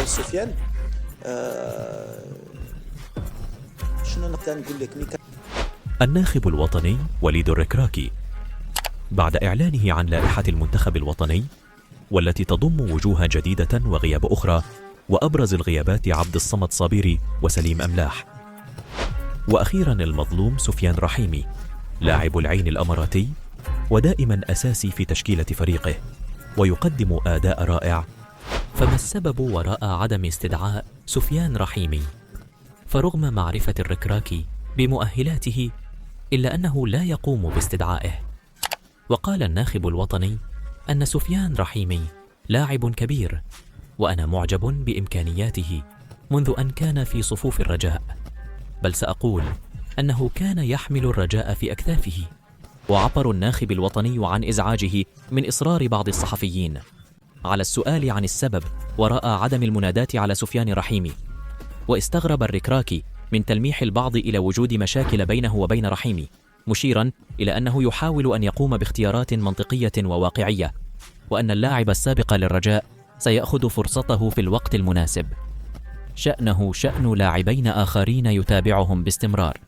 سفيان، شنو نقدر نقول لك؟ الناخب الوطني وليد الركراكي بعد إعلانه عن لائحة المنتخب الوطني والتي تضم وجوه جديدة وغياب أخرى، وأبرز الغيابات عبد الصمد صابيري وسليم أملاح، وأخيرا المظلوم سفيان رحيمي لاعب العين الأماراتي ودائما أساسي في تشكيلة فريقه ويقدم أداء رائع. فما السبب وراء عدم استدعاء سفيان رحيمي؟ فرغم معرفة الركراكي بمؤهلاته إلا أنه لا يقوم باستدعائه. وقال الناخب الوطني أن سفيان رحيمي لاعب كبير، وأنا معجب بإمكانياته منذ أن كان في صفوف الرجاء، بل سأقول أنه كان يحمل الرجاء في أكتافه. وعبر الناخب الوطني عن إزعاجه من إصرار بعض الصحفيين على السؤال عن السبب وراء عدم المناداة على سفيان رحيمي، واستغرب الركراكي من تلميح البعض إلى وجود مشاكل بينه وبين رحيمي، مشيرا إلى أنه يحاول أن يقوم باختيارات منطقية وواقعية، وأن اللاعب السابق للرجاء سيأخذ فرصته في الوقت المناسب. شأنه شأن لاعبين آخرين يتابعهم باستمرار.